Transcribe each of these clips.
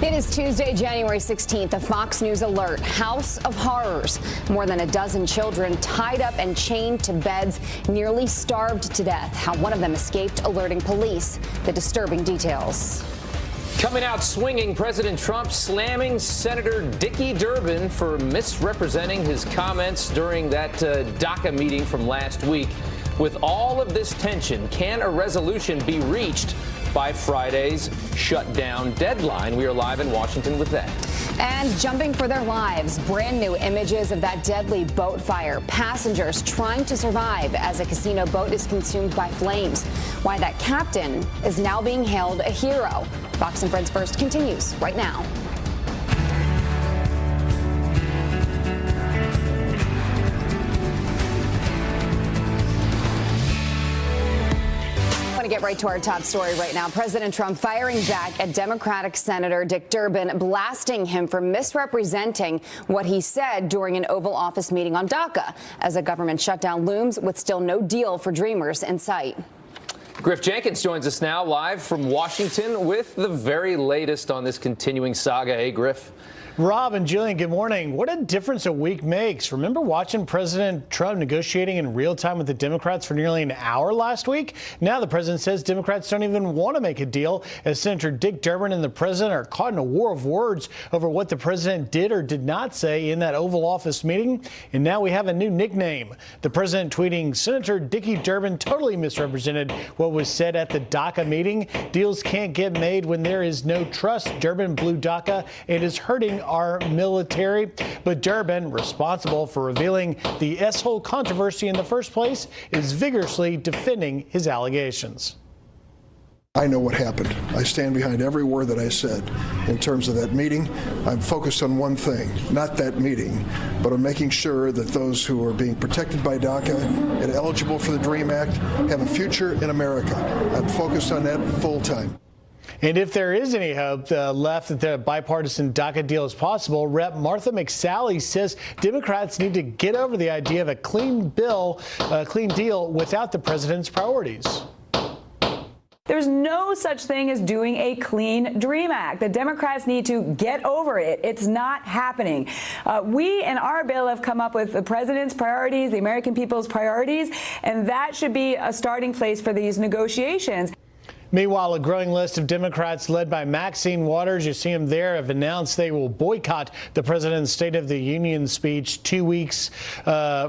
It is Tuesday, January 16th, a Fox News alert. House of horrors. More than a dozen children tied up and chained to beds, nearly starved to death. How one of them escaped, alerting police. The disturbing details. Coming out swinging, President Trump slamming Senator Dickey Durbin for misrepresenting his comments during that DACA meeting from last week. With all of this tension, can a resolution be reached by Friday's shutdown deadline? We are live in Washington with that. And jumping for their lives, brand new images of that deadly boat fire. Passengers trying to survive as a casino boat is consumed by flames. Why that captain is now being hailed a hero. Fox and Friends First continues right now. To get right to our top story right now. President Trump firing back at Democratic Senator Dick Durbin, blasting him for misrepresenting what he said during an Oval Office meeting on DACA as a government shutdown looms with still no deal for dreamers in sight. Griff Jenkins joins us now live from Washington with the very latest on this continuing saga. Hey, Griff. Rob and Julian, good morning. What a difference a week makes. Remember watching President Trump negotiating in real time with the Democrats for nearly an hour last week? Now the president says Democrats don't even want to make a deal, as Senator Dick Durbin and the president are caught in a war of words over what the president did or did not say in that Oval Office meeting. And now we have a new nickname. The president tweeting, Senator Dickey Durbin totally misrepresented what was said at the DACA meeting. Deals can't get made when there is no trust. Durbin blew DACA and is hurting our military. But Durbin, responsible for revealing the S-hole controversy in the first place, is vigorously defending his allegations. I know what happened. I stand behind every word that I said in terms of that meeting. I'm focused on one thing, not that meeting, but on making sure that those who are being protected by DACA and eligible for the DREAM Act have a future in America. I'm focused on that full time. And if there is any hope left that the bipartisan DACA deal is possible, Rep. Martha McSally says Democrats need to get over the idea of a clean deal without the president's priorities. There's no such thing as doing a clean DREAM Act. The Democrats need to get over it. It's not happening. We in our bill have come up with the president's priorities, the American people's priorities, and that should be a starting place for these negotiations. Meanwhile, a growing list of Democrats led by Maxine Waters, you see them there, have announced they will boycott the president's State of the Union speech 2 weeks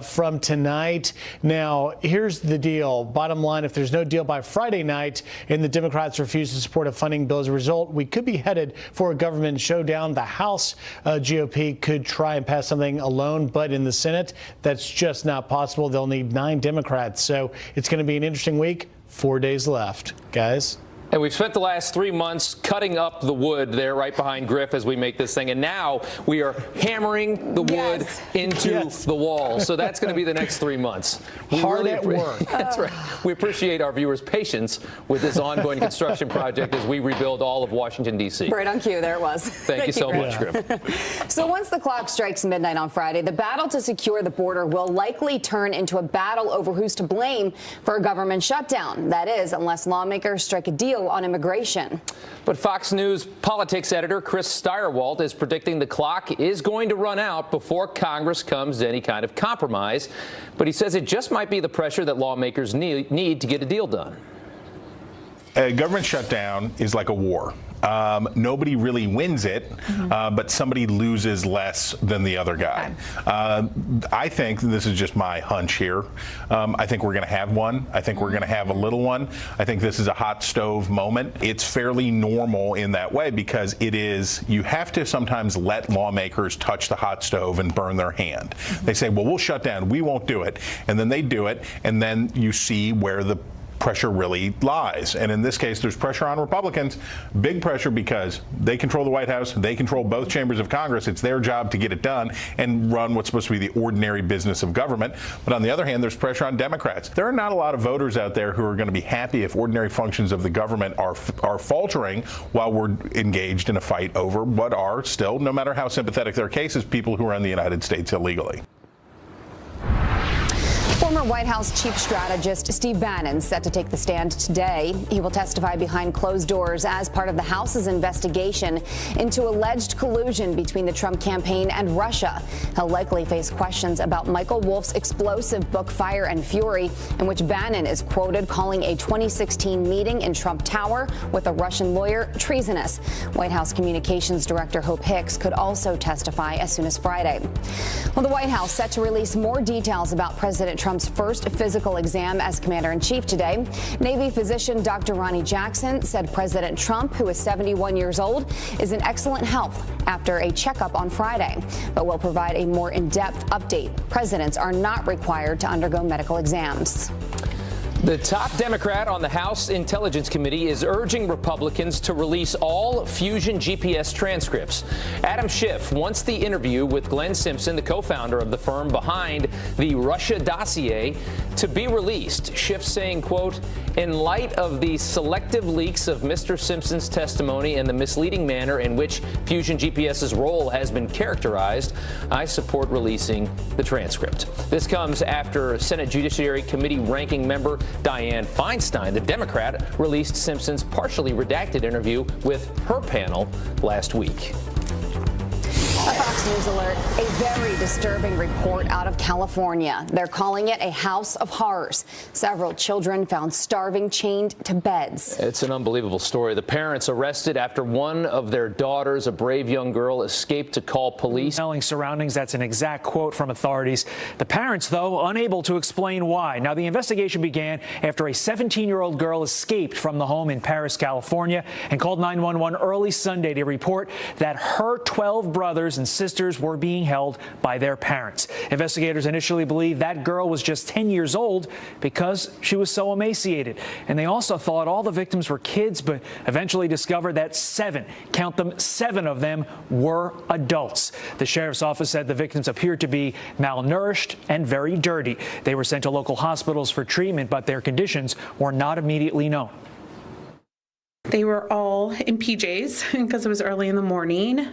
from tonight. Now, here's the deal. Bottom line, if there's no deal by Friday night and the Democrats refuse to support a funding bill as a result, we could be headed for a government showdown. The House GOP could try and pass something alone, but in the Senate, that's just not possible. They'll need 9 Democrats. So it's going to be an interesting week. 4 days left, guys. And we've spent the last 3 months cutting up the wood there right behind Griff as we make this thing. And now we are hammering the wood into the wall. So that's going to be the next 3 months. Hard at work. That's right. We appreciate our viewers' patience with this ongoing construction project as we rebuild all of Washington, D.C. Right on cue. There it was. Thank you so much, Griff. So once the clock strikes midnight on Friday, the battle to secure the border will likely turn into a battle over who's to blame for a government shutdown. That is, unless lawmakers strike a deal on immigration. But Fox News politics editor Chris Stirewalt is predicting the clock is going to run out before Congress comes to any kind of compromise. But he says it just might be the pressure that lawmakers need to get a deal done. A government shutdown is like a war. Nobody really wins it, but somebody loses less than the other guy. I think, this is just my hunch here, I think we're going to have one. I think we're going to have a little one. I think this is a hot stove moment. It's fairly normal in that way because it is, you have to sometimes let lawmakers touch the hot stove and burn their hand. They say, well, we'll shut down. We won't do it. And then they do it. And then you see where the pressure really lies. And in this case, there's pressure on Republicans, big pressure because they control the White House, they control both chambers of Congress. It's their job to get it done and run what's supposed to be the ordinary business of government. But on the other hand, there's pressure on Democrats. There are not a lot of voters out there who are going to be happy if ordinary functions of the government are faltering while we're engaged in a fight over what are still, no matter how sympathetic their case is, people who are in the United States illegally. Former Former White House chief strategist Steve Bannon set to take the stand today. He will testify behind closed doors as part of the House's investigation into alleged collusion between the Trump campaign and Russia. He'll likely face questions about Michael Wolff's explosive book Fire and Fury, in which Bannon is quoted calling a 2016 meeting in Trump Tower with a Russian lawyer treasonous. White House Communications Director Hope Hicks could also testify as soon as Friday. Well, the White House set to release more details about President Trump's first physical exam as commander-in-chief today. Navy physician Dr. Ronnie Jackson said President Trump, who is 71 years old, is in excellent health after a checkup on Friday, but will provide a more in-depth update. Presidents are not required to undergo medical exams. The top Democrat on the House Intelligence Committee is urging Republicans to release all Fusion GPS transcripts. Adam Schiff wants the interview with Glenn Simpson, the co-founder of the firm behind the Russia dossier, to be released. Schiff saying, quote, "In light of the selective leaks of Mr. Simpson's testimony and the misleading manner in which Fusion GPS's role has been characterized, I support releasing the transcript." This comes after Senate Judiciary Committee ranking member Dianne Feinstein, the Democrat, released Simpson's partially redacted interview with her panel last week. A Fox News alert, a very disturbing report out of California. They're calling it a house of horrors. Several children found starving, chained to beds. It's an unbelievable story. The parents arrested after one of their daughters, a brave young girl, escaped to call police. Telling surroundings, that's an exact quote from authorities. The parents, though, unable to explain why. Now, the investigation began after a 17-year-old girl escaped from the home in Paris, California, and called 911 early Sunday to report that her 12 brothers and sisters were being held by their parents. Investigators initially believed that girl was just 10 years old because she was so emaciated. And they also thought all the victims were kids, but eventually discovered that seven of them were adults. The sheriff's office said the victims appeared to be malnourished and very dirty. They were sent to local hospitals for treatment, but their conditions were not immediately known. They were all in PJs because it was early in the morning.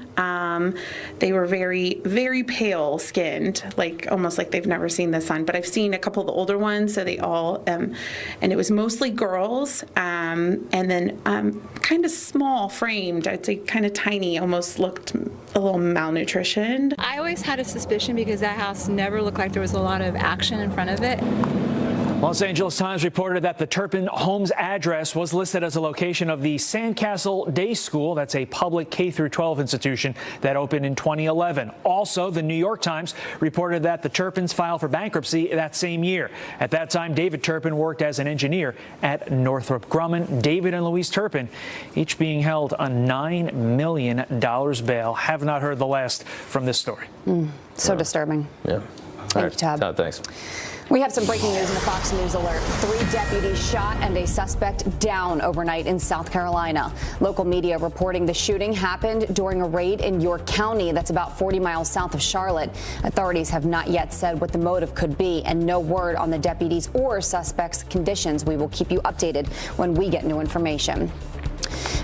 They were very, very pale skinned, like almost like they've never seen the sun. But I've seen a couple of the older ones, so they all, and it was mostly girls, and then kind of small framed, I'd say kind of tiny, almost looked a little malnutrition. I always had a suspicion because that house never looked like there was a lot of action in front of it. Los Angeles Times reported that the Turpin home's address was listed as a location of the Sandcastle Day School. That's a public K-12 institution that opened in 2011. Also, the New York Times reported that the Turpins filed for bankruptcy that same year. At that time, David Turpin worked as an engineer at Northrop Grumman. David and Louise Turpin, each being held on $9 million bail. Have not heard the last from this story. So disturbing. Yeah. Thank you, Todd. Todd, thanks. We have some breaking news in the Fox News alert. 3 deputies shot and a suspect down overnight in South Carolina. Local media reporting the shooting happened during a raid in York County. That's about 40 miles south of Charlotte. Authorities have not yet said what the motive could be, and no word on the deputies or suspects' conditions. We will keep you updated when we get new information.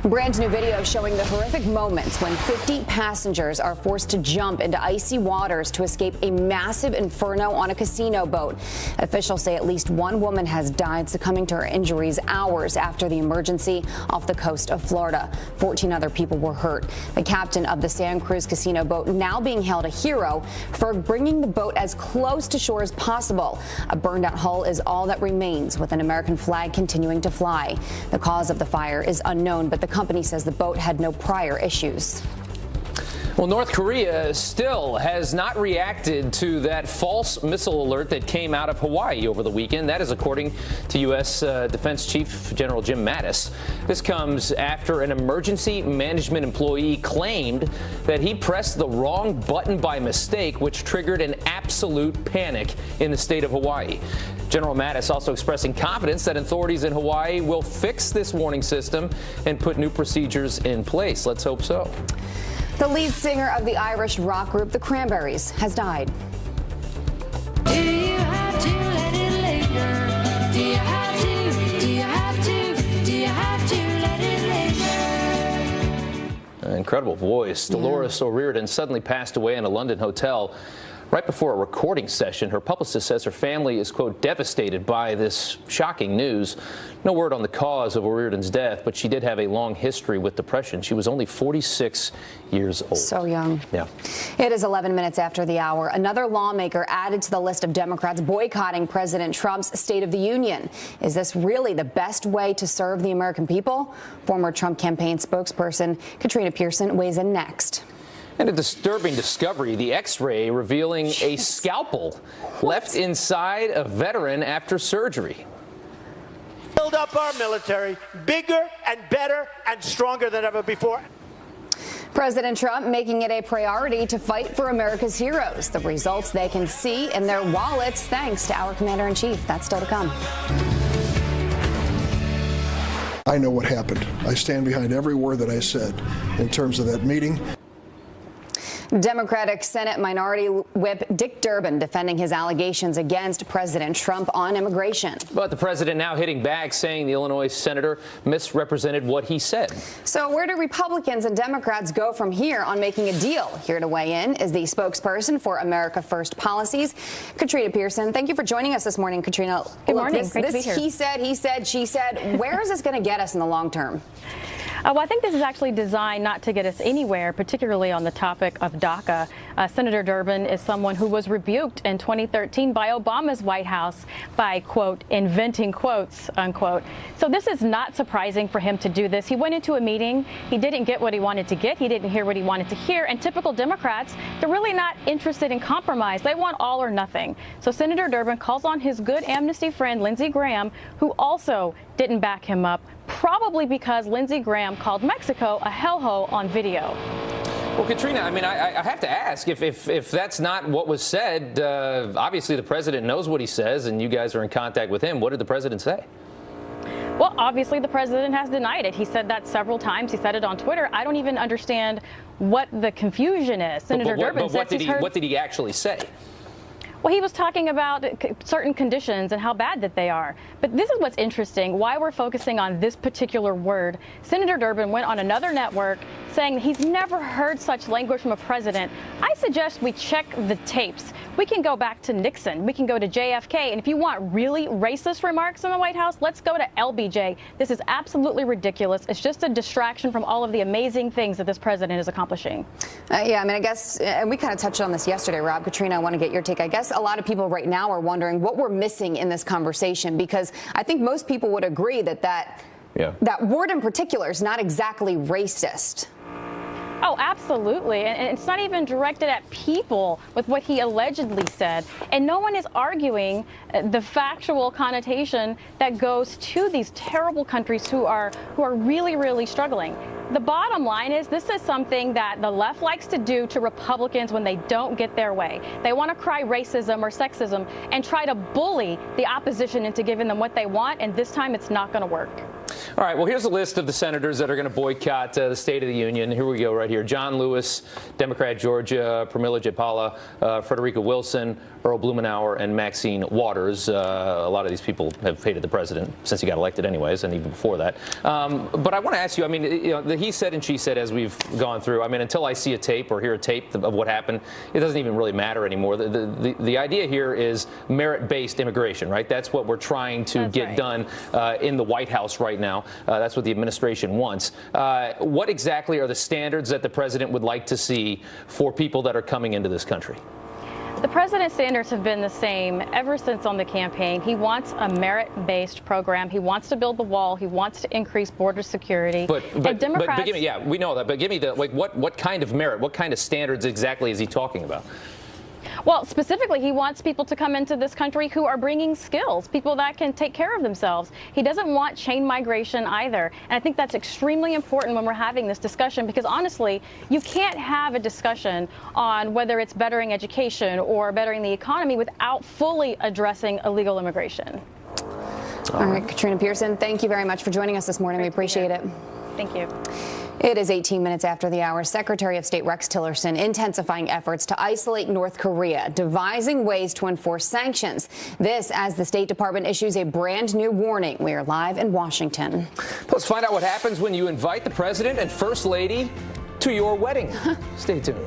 Brand new video showing the horrific moments when 50 passengers are forced to jump into icy waters to escape a massive inferno on a casino boat. Officials say at least one woman has died, succumbing to her injuries hours after the emergency off the coast of Florida. 14 other people were hurt. The captain of the Santa Cruz casino boat now being held a hero for bringing the boat as close to shore as possible. A burned out hull is all that remains, with an American flag continuing to fly. The cause of the fire is unknown, but the company says the boat had no prior issues. Well, North Korea still has not reacted to that false missile alert that came out of Hawaii over the weekend. That is according to U.S. Defense Chief General Jim Mattis. This comes after an emergency management employee claimed that he pressed the wrong button by mistake, which triggered an absolute panic in the state of Hawaii. General Mattis also expressing confidence that authorities in Hawaii will fix this warning system and put new procedures in place. Let's hope so. The lead singer of the Irish rock group The Cranberries has died. Do you have to let it linger? Do you have to? Do you have to? Do you have to let it linger? An incredible voice. Dolores O'Riordan suddenly passed away in a London hotel. right before a recording session. Her publicist says her family is, quote, devastated by this shocking news. No word on the cause of O'Riordan's death, but she did have a long history with depression. She was only 46 years old. So young. Yeah. It is 11 minutes after the hour. Another lawmaker added to the list of Democrats boycotting President Trump's State of the Union. Is this really the best way to serve the American people? Former Trump campaign spokesperson Katrina Pearson weighs in next. And a disturbing discovery, the X-ray revealing a scalpel left inside a veteran after surgery. Build up our military bigger and better and stronger than ever before. President Trump making it a priority to fight for America's heroes. The results they can see in their wallets thanks to our commander-in-chief. That's still to come. I know what happened. I stand behind every word that I said in terms of that meeting. Democratic Senate Minority Whip Dick Durbin defending his allegations against President Trump on immigration. But the president now hitting back, saying the Illinois senator misrepresented what he said. So where do Republicans and Democrats go from here on making a deal? Here to weigh in is the spokesperson for America First Policies, Katrina Pearson. Thank you for joining us this morning, Katrina. Good morning. Great to be here. He said, she said. Where is this going to get us in the long term? Well, I think this is actually designed not to get us anywhere, particularly on the topic of DACA. Senator Durbin is someone who was rebuked in 2013 by Obama's White House by, quote, inventing quotes, unquote. So this is not surprising for him to do this. He went into a meeting. He didn't get what he wanted to get. He didn't hear what he wanted to hear. And typical Democrats, they're really not interested in compromise. They want all or nothing. So Senator Durbin calls on his good amnesty friend, Lindsey Graham, who also didn't back him up, probably because Lindsey Graham called Mexico a hellhole on video. Well, Katrina, I mean, I have to ask, if that's not what was said, obviously the president knows what he says, and you guys are in contact with him. What did the president say? Well, obviously the president has denied it. He said that several times. He said it on Twitter. I don't even understand what the confusion is. Senator Durbin said what did he actually say? Well, he was talking about certain conditions and how bad that they are. But this is what's interesting, why we're focusing on this particular word. Senator Durbin went on another network saying he's never heard such language from a president. I suggest we check the tapes. We can go back to Nixon. We can go to JFK. And if you want really racist remarks in the White House, let's go to LBJ. This is absolutely ridiculous. It's just a distraction from all of the amazing things that this president is accomplishing. Yeah, I mean, I guess, and we kind of touched on this yesterday, Rob. Katrina, I want to get your take. I guess a lot of people right now are wondering what we're missing in this conversation, because I think most people would agree that word in particular is not exactly racist. Oh, absolutely. And it's not even directed at people with what he allegedly said. And no one is arguing the factual connotation that goes to these terrible countries who are really, really struggling. The bottom line is this is something that the left likes to do to Republicans when they don't get their way. They want to cry racism or sexism and try to bully the opposition into giving them what they want. And this time it's not going to work. All right, well, here's a list of the senators that are going to boycott the State of the Union. Here we go right here. John Lewis, Democrat, Georgia, Pramila Jayapala, Frederica Wilson, Earl Blumenauer, and Maxine Waters. A lot of these people have hated the president since he got elected anyways, and even before that. But I want to ask you, I mean, you know, the he said and she said as we've gone through, I mean, until I see a tape or hear a tape of what happened, it doesn't even really matter anymore. The idea here is merit-based immigration, right? That's what we're trying to get done in the White House right now. That's what the administration wants. What exactly are the standards that the president would like to see for people that are coming into this country? The president's standards have been the same ever since on the campaign. He wants a merit-based program. He wants to build the wall. He wants to increase border security. But give me, yeah, we know that. But give me the what kind of merit? What kind of standards exactly is he talking about? Well, specifically, he wants people to come into this country who are bringing skills, people that can take care of themselves. He doesn't want chain migration either. And I think that's extremely important when we're having this discussion, because honestly, you can't have a discussion on whether it's bettering education or bettering the economy without fully addressing illegal immigration. All right, Katrina Pearson, thank you very much for joining us this morning. We appreciate it. Thank you. It is 18 minutes after the hour. Secretary of State Rex Tillerson intensifying efforts to isolate North Korea, devising ways to enforce sanctions. This as the State Department issues a brand new warning. We are live in Washington. Let's find out what happens when you invite the president and first lady to your wedding. Stay tuned.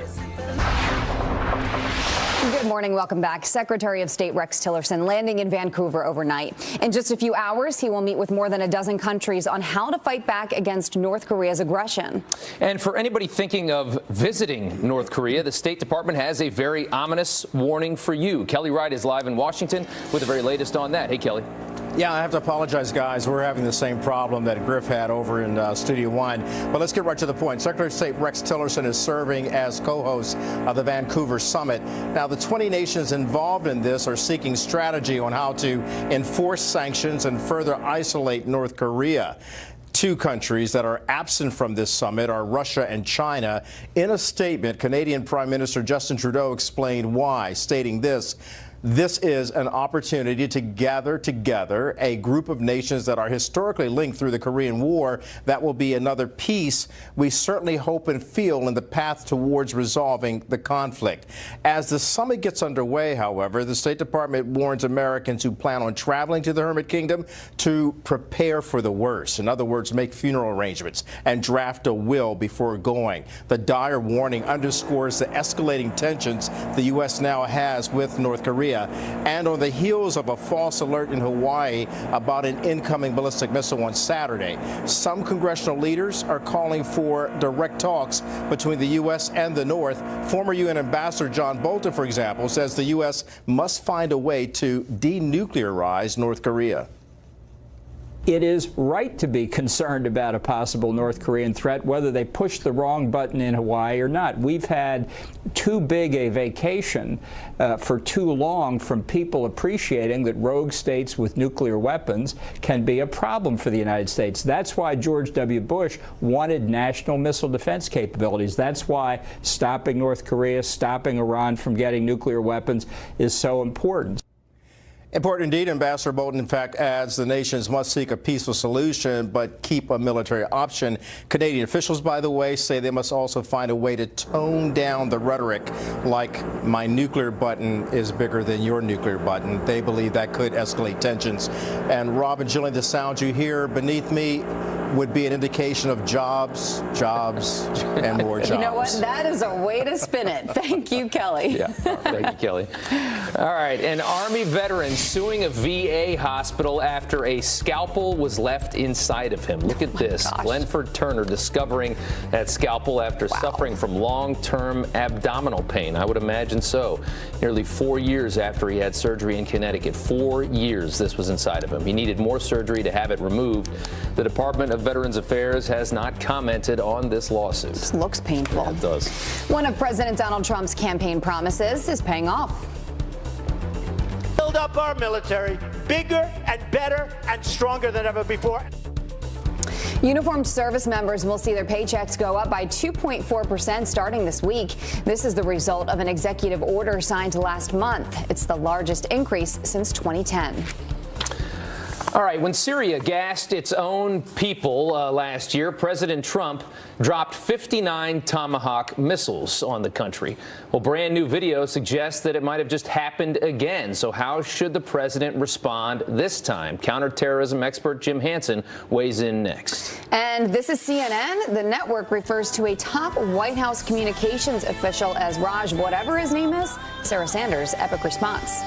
Good morning. Welcome back. Secretary of State Rex Tillerson landing in Vancouver overnight. In just a few hours, he will meet with more than a dozen countries on how to fight back against North Korea's aggression. And for anybody thinking of visiting North Korea, the State Department has a very ominous warning for you. Kelly Wright is live in Washington with the very latest on that. Hey, Kelly. Yeah, I have to apologize, guys. We're having the same problem that Griff had over in Studio One. But let's get right to the point. Secretary of State Rex Tillerson is serving as co-host of the Vancouver Summit. Now, the 20 nations involved in this are seeking strategy on how to enforce sanctions and further isolate North Korea. Two countries that are absent from this summit are Russia and China. In a statement, Canadian Prime Minister Justin Trudeau explained why, stating this: "This is an opportunity to gather together a group of nations that are historically linked through the Korean War. That will be another piece we certainly hope and feel in the path towards resolving the conflict." As the summit gets underway, however, the State Department warns Americans who plan on traveling to the Hermit Kingdom to prepare for the worst. In other words, make funeral arrangements and draft a will before going. The dire warning underscores the escalating tensions the U.S. now has with North Korea. And on the heels of a false alert in Hawaii about an incoming ballistic missile on Saturday, some congressional leaders are calling for direct talks between the U.S. and the North. Former UN Ambassador John Bolton, for example, says the U.S. must find a way to denuclearize North Korea. It is right to be concerned about a possible North Korean threat, whether they push the wrong button in Hawaii or not. We've had too big a vacation for too long from people appreciating that rogue states with nuclear weapons can be a problem for the United States. That's why George W. Bush wanted national missile defense capabilities. That's why stopping North Korea, stopping Iran from getting nuclear weapons is so important. Important indeed. Ambassador Bolton, in fact, adds the nations must seek a peaceful solution but keep a military option. Canadian officials, by the way, say they must also find a way to tone down the rhetoric like "my nuclear button is bigger than your nuclear button." They believe that could escalate tensions. And Rob and Jillian, the sound you hear beneath me would be an indication of jobs, jobs, and more jobs. You know what? That is a way to spin it. Thank you, Kelly. Yeah, thank you, Kelly. All right, an Army veteran suing a VA hospital after a scalpel was left inside of him. Look at this. Glenford Turner discovering that scalpel after suffering from long-term abdominal pain. I would imagine so. Nearly 4 years after he had surgery in Connecticut. 4 years this was inside of him. He needed more surgery to have it removed. The Department of Veterans Affairs has not commented on this lawsuit. This looks painful. Yeah, it does. One of President Donald Trump's campaign promises is paying off. Build up our military bigger and better and stronger than ever before. Uniformed service members will see their paychecks go up by 2.4% starting this week. This is the result of an executive order signed last month. It's the largest increase since 2010. All right, when Syria gassed its own people last year, President Trump dropped 59 Tomahawk missiles on the country. Well, brand new video suggests that it might have just happened again. So how should the president respond this time? Counterterrorism expert Jim Hansen weighs in next. And this is CNN. The network refers to a top White House communications official as Raj, whatever his name is. Sarah Sanders, Epic Response.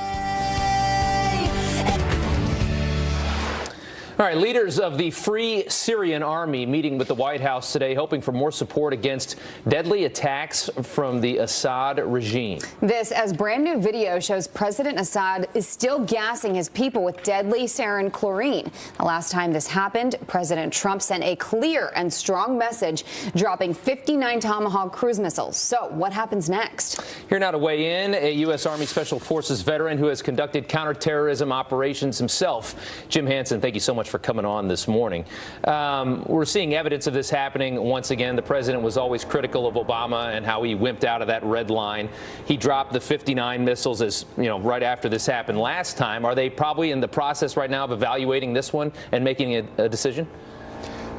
All right, leaders of the Free Syrian Army meeting with the White House today, hoping for more support against deadly attacks from the Assad regime. This as brand new video shows President Assad is still gassing his people with deadly sarin chlorine. The last time this happened, President Trump sent a clear and strong message, dropping 59 Tomahawk cruise missiles. So what happens next? Here now to weigh in, a U.S. Army Special Forces veteran who has conducted counterterrorism operations himself. Jim Hansen, thank you so much for coming on this morning. We're seeing evidence of this happening once again. The president was always critical of Obama and how he wimped out of that red line. He dropped the 59 missiles as right after this happened last time. Are they probably in the process right now of evaluating this one and making a decision?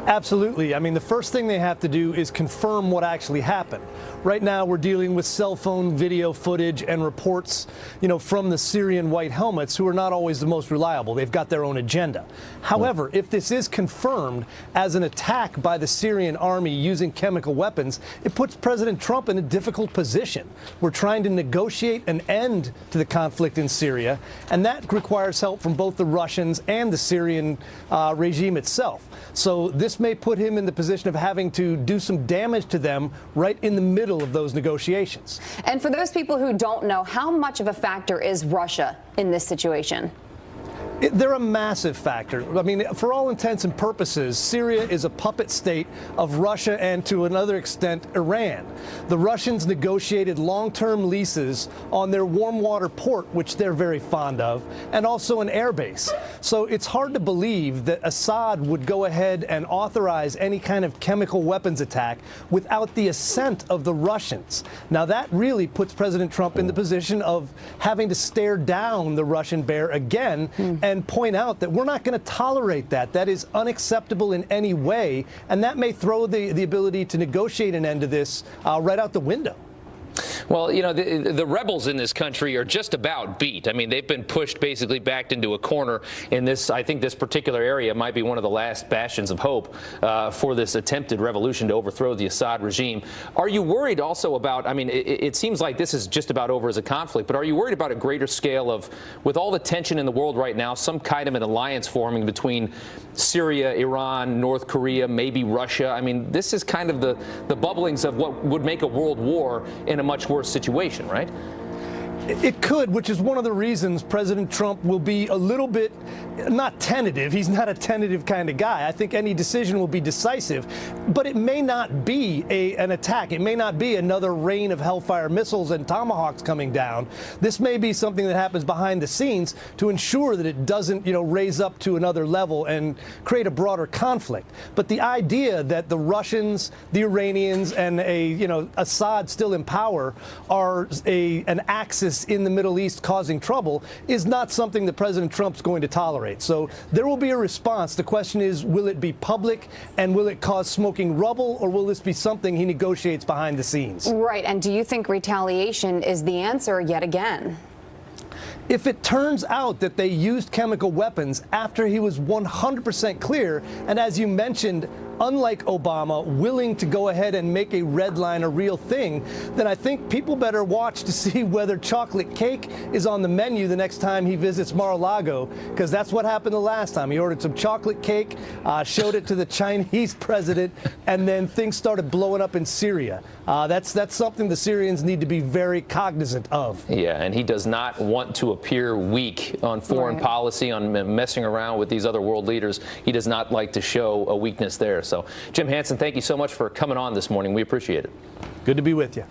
Absolutely. I mean, the first thing they have to do is confirm what actually happened. Right now, we're dealing with cell phone video footage and reports, from the Syrian white helmets, who are not always the most reliable. They've got their own agenda. However, if this is confirmed as an attack by the Syrian army using chemical weapons, it puts President Trump in a difficult position. We're trying to negotiate an end to the conflict in Syria, and that requires help from both the Russians and the Syrian regime itself. So this may put him in the position of having to do some damage to them right in the middle of those negotiations. And for those people who don't know, how much of a factor is Russia in this situation? They're a massive factor. I mean, for all intents and purposes, Syria is a puppet state of Russia and, to another extent, Iran. The Russians negotiated long-term leases on their warm water port, which they're very fond of, and also an airbase. So it's hard to believe that Assad would go ahead and authorize any kind of chemical weapons attack without the assent of the Russians. Now, that really puts President Trump in the position of having to stare down the Russian bear again and point out that we're not going to tolerate that. That is unacceptable in any way, and that may throw the ability to negotiate an end to this right out the window. Well, the rebels in this country are just about beat. I mean, they've been pushed basically backed into a corner in this. I think this particular area might be one of the last bastions of hope for this attempted revolution to overthrow the Assad regime. Are you worried also about, it seems like this is just about over as a conflict, but are you worried about a greater scale of, with all the tension in the world right now, some kind of an alliance forming between Syria, Iran, North Korea, maybe Russia? I mean, this is kind of the bubblings of what would make a world war in a much worse situation, right? It could, which is one of the reasons President Trump will be a little bit, not tentative. He's not a tentative kind of guy. I think any decision will be decisive, but it may not be an attack. It may not be another rain of Hellfire missiles and Tomahawks coming down. This may be something that happens behind the scenes to ensure that it doesn't, raise up to another level and create a broader conflict. But the idea that the Russians, the Iranians, and Assad still in power are an axis in the Middle East causing trouble is not something that President Trump's going to tolerate. So there will be a response. The question is, will it be public and will it cause smoking rubble, or will this be something he negotiates behind the scenes? Right. And do you think retaliation is the answer yet again? If it turns out that they used chemical weapons after he was 100% clear, and as you mentioned, unlike Obama, willing to go ahead and make a red line a real thing, then I think people better watch to see whether chocolate cake is on the menu the next time he visits Mar-a-Lago, because that's what happened the last time. He ordered some chocolate cake, showed it to the Chinese president, and then things started blowing up in Syria. That's something the Syrians need to be very cognizant of. Yeah, and he does not want to appear weak on foreign policy, on messing around with these other world leaders. He does not like to show a weakness there. So, Jim Hansen, thank you so much for coming on this morning. We appreciate it. Good to be with you.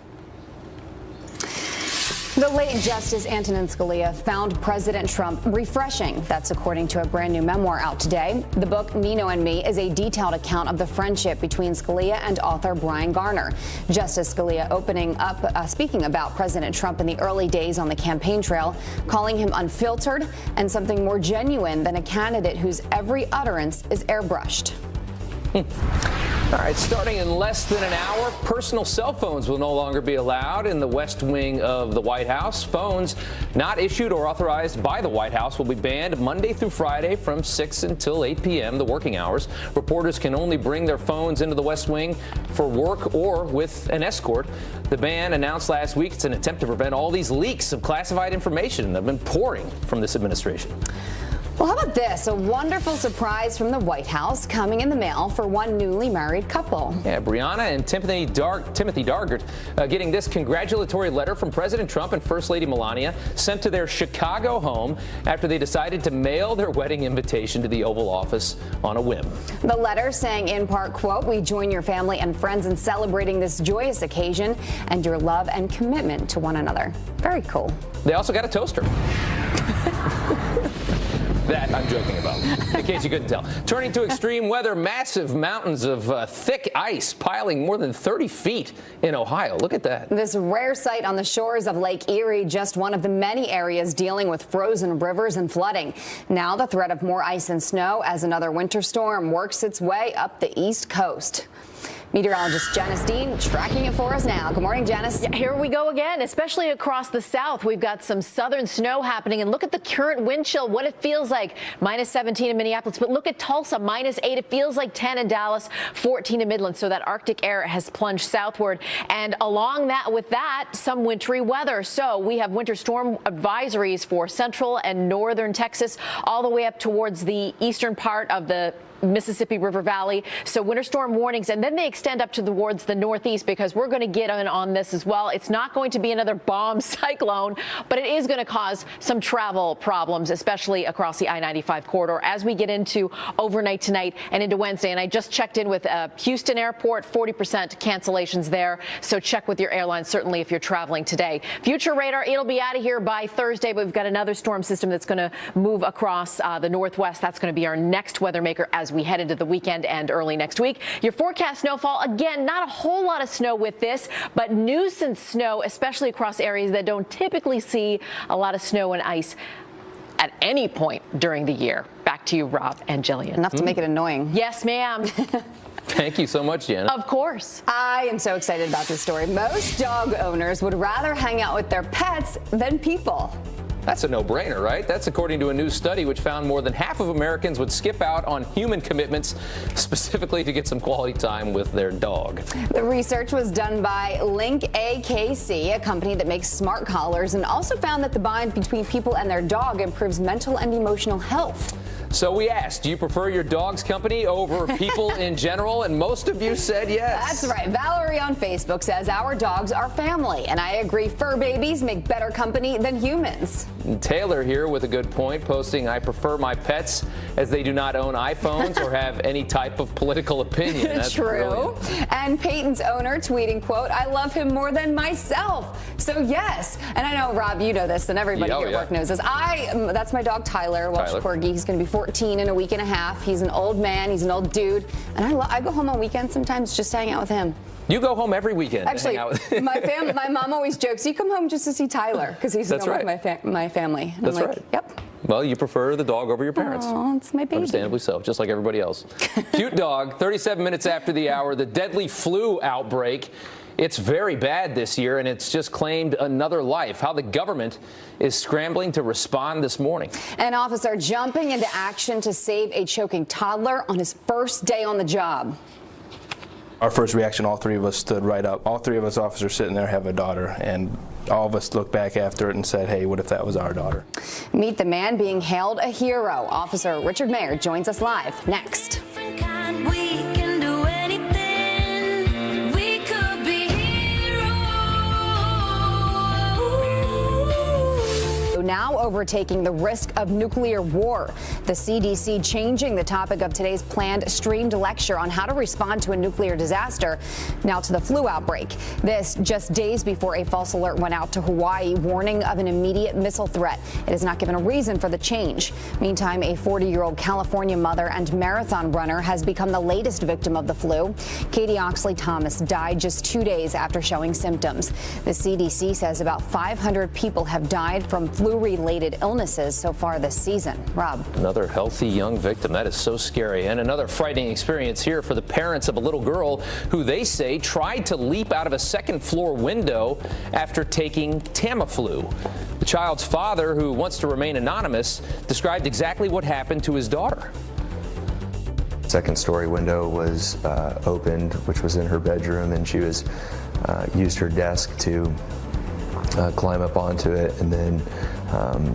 The late Justice Antonin Scalia found President Trump refreshing. That's according to a brand new memoir out today. The book, Nino and Me, is a detailed account of the friendship between Scalia and author Brian Garner. Justice Scalia opening up, speaking about President Trump in the early days on the campaign trail, calling him unfiltered and something more genuine than a candidate whose every utterance is airbrushed. All right, starting in less than an hour, personal cell phones will no longer be allowed in the West Wing of the White House. Phones not issued or authorized by the White House will be banned Monday through Friday from 6 until 8 p.m., the working hours. Reporters can only bring their phones into the West Wing for work or with an escort. The ban announced last week, it's an attempt to prevent all these leaks of classified information that have been pouring from this administration. Well, how about this? A wonderful surprise from the White House coming in the mail for one newly married couple. Yeah, Brianna and Timothy Dargert getting this congratulatory letter from President Trump and First Lady Melania sent to their Chicago home after they decided to mail their wedding invitation to the Oval Office on a whim. The letter saying in part, quote, "We join your family and friends in celebrating this joyous occasion and your love and commitment to one another." Very cool. They also got a toaster. That I'm joking about, in case you couldn't tell. Turning to extreme weather, massive mountains of thick ice piling more than 30 feet in Ohio. Look at that. This rare sight on the shores of Lake Erie, just one of the many areas dealing with frozen rivers and flooding. Now the threat of more ice and snow as another winter storm works its way up the East Coast. Meteorologist Janice Dean tracking it for us now. Good morning, Janice. Yeah, here we go again, especially across the south. We've got some southern snow happening, and look at the current wind chill, what it feels like. Minus 17 in Minneapolis, but look at Tulsa, minus 8. It feels like 10 in Dallas, 14 in Midland. So that Arctic air has plunged southward, and along with that, some wintry weather. So we have winter storm advisories for central and northern Texas, all the way up towards the eastern part of the Mississippi River Valley. So winter storm warnings, and then they extend up towards the northeast, because we're going to get in on this as well. It's not going to be another bomb cyclone, but it is going to cause some travel problems, especially across the I-95 corridor as we get into overnight tonight and into Wednesday. And I just checked in with Houston Airport, 40% cancellations there. So check with your airline, certainly, if you're traveling today. Future radar, it'll be out of here by Thursday, but we've got another storm system that's going to move across the northwest. That's going to be our next weather maker as we head into the weekend and early next week. Your forecast snowfall, again, not a whole lot of snow with this, but nuisance snow, especially across areas that don't typically see a lot of snow and ice at any point during the year. Back to you, Rob and Jillian. Enough to make it annoying. Yes, ma'am. Thank you so much, Janet. Of course. I am so excited about this story. Most dog owners would rather hang out with their pets than people. That's a no-brainer, right? That's according to a new study which found more than half of Americans would skip out on human commitments specifically to get some quality time with their dog. The research was done by Link AKC, a company that makes smart collars, and also found that the bond between people and their dog improves mental and emotional health. So we asked, do you prefer your dog's company over people in general? And most of you said yes. That's right. Valerie on Facebook says our dogs are family. And I agree, fur babies make better company than humans. And Taylor here with a good point, posting, I prefer my pets as they do not own iPhones or have any type of political opinion. That's true. Brilliant. And Peyton's owner tweeting, quote, I love him more than myself. So yes. And I know, Rob, you know this, and everybody at work knows this. That's my dog, Tyler, Welsh Corgi. He's going to be 14 in a week and a half. He's an old man. He's an old dude. And I go home on weekends sometimes just to hang out with him. You go home every weekend. Actually, to hang out with my mom always jokes, you come home just to see Tyler because he's with my family. And That's I'm like, right. Yep. Well, you prefer the dog over your parents. Oh, it's my baby. Understandably so, just like everybody else. Cute dog, 37 minutes after the hour, the deadly flu outbreak. It's very bad this year, and it's just claimed another life. How the government is scrambling to respond this morning. An officer jumping into action to save a choking toddler on his first day on the job. Our first reaction, all three of us stood right up. All three of us officers sitting there have a daughter, and all of us looked back after it and said, hey, what if that was our daughter? Meet the man being hailed a hero. Officer Richard Mayer joins us live next. Now overtaking the risk of nuclear war. The CDC changing the topic of today's planned streamed lecture on how to respond to a nuclear disaster. Now to the flu outbreak. This just days before a false alert went out to Hawaii warning of an immediate missile threat. It has not given a reason for the change. Meantime, a 40-year-old California mother and marathon runner has become the latest victim of the flu. Katie Oxley Thomas died just 2 days after showing symptoms. The CDC says about 500 people have died from flu-related illnesses so far this season. Rob. Another healthy young victim. That is so scary. And another frightening experience here for the parents of a little girl who they say tried to leap out of a second-floor window after taking Tamiflu. The child's father, who wants to remain anonymous, described exactly what happened to his daughter. Second-story window was opened, which was in her bedroom, and she was used her desk to climb up onto it, and then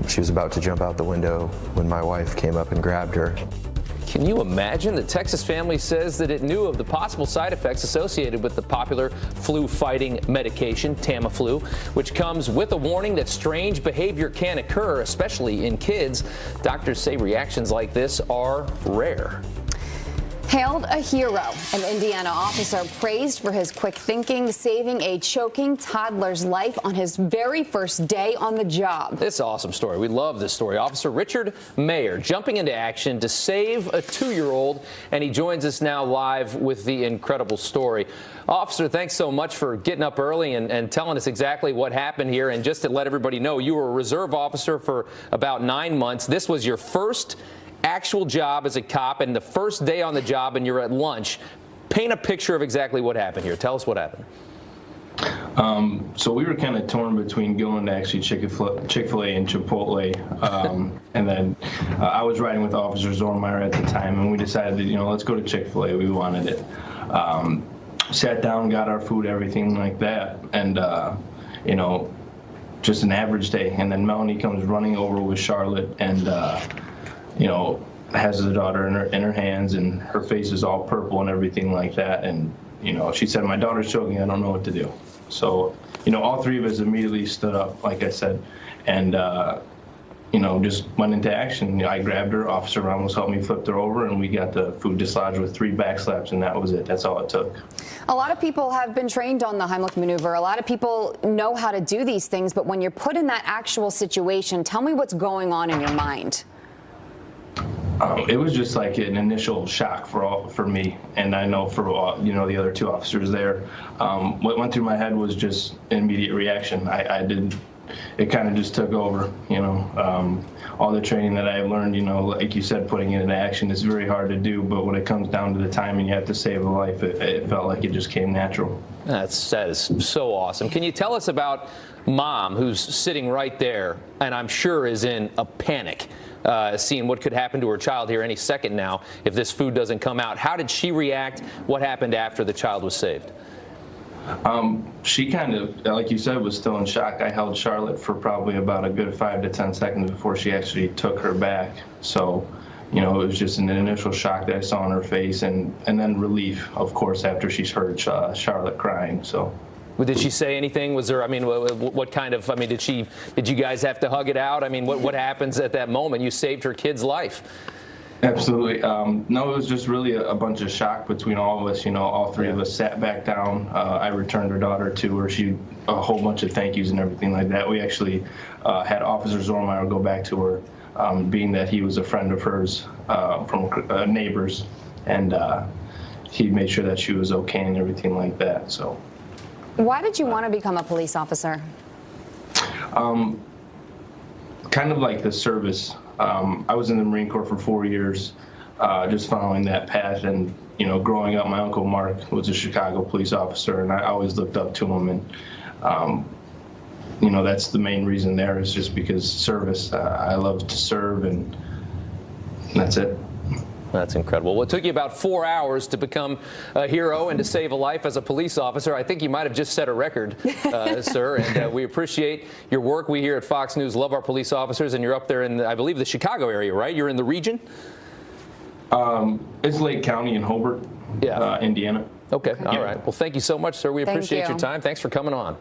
she was about to jump out the window when my wife came up and grabbed her. Can you imagine? The Texas family says that it knew of the possible side effects associated with the popular flu-fighting medication, Tamiflu, which comes with a warning that strange behavior can occur, especially in kids. Doctors say reactions like this are rare. Hailed a hero, an Indiana officer praised for his quick thinking, saving a choking toddler's life on his very first day on the job. This is an awesome story. We love this story. Officer Richard Mayer jumping into action to save a 2-year-old, and he joins us now live with the incredible story. Officer, thanks so much for getting up early and telling us exactly what happened here. And just to let everybody know, you were a reserve officer for about 9 months. This was your first actual job as a cop and the first day on the job, and you're at lunch. Paint a picture of exactly what happened here. Tell us what happened. So we were kind of torn between going to actually Chick-fil-A and Chipotle. And then I was riding with Officer Zornmeyer at the time, and we decided that, let's go to Chick-fil-A. We wanted it. Sat down, got our food, everything like that. And, just an average day. And then Melanie comes running over with Charlotte and, has the daughter in her hands, and her face is all purple and everything like that. And, she said, "My daughter's choking. I don't know what to do." So, all three of us immediately stood up, like I said, and, just went into action. I grabbed her. Officer Ramos helped me flip her over, and we got the food dislodged with 3 backslaps, and that was it. That's all it took. A lot of people have been trained on the Heimlich maneuver. A lot of people know how to do these things, but when you're put in that actual situation, tell me what's going on in your mind. It was just like an initial shock for me, and I know for the other 2 officers there. What went through my head was just an immediate reaction. It kind of just took over. All the training that I learned, like you said, putting it into action is very hard to do. But when it comes down to the time and you have to save a life, it felt like it just came natural. That is so awesome. Can you tell us about Mom, who's sitting right there, and I'm sure is in a panic, seeing what could happen to her child here any second now if this food doesn't come out? How did she react? What happened after the child was saved? She kind of, like you said, was still in shock. I held Charlotte for probably about a good 5 to 10 seconds before she actually took her back. So, it was just an initial shock that I saw on her face, and then relief, of course, after she's heard Charlotte crying. So. Did she say anything? Was there, what kind of, did you guys have to hug it out? What happens at that moment? You saved her kid's life. Absolutely. No, it was just really a bunch of shock between all of us. All 3 of us sat back down. I returned her daughter to her. A whole bunch of thank yous and everything like that. We actually had Officer Zornmeyer go back to her, being that he was a friend of hers from neighbors, and he made sure that she was okay and everything like that. So. Why did you want to become a police officer? Kind of like the service. I was in the Marine Corps for 4 years, just following that path. And, growing up, my Uncle Mark was a Chicago police officer, and I always looked up to him. And, that's the main reason there, is just because service. I love to serve, and that's it. That's incredible. Well, it took you about 4 hours to become a hero and to save a life as a police officer. I think you might have just set a record, sir, and we appreciate your work. We here at Fox News love our police officers, and you're up there in, I believe, the Chicago area, right? You're in the region? It's Lake County in Hobart, Indiana. Okay. All right. Well, thank you so much, sir. We appreciate your time. Thanks for coming on.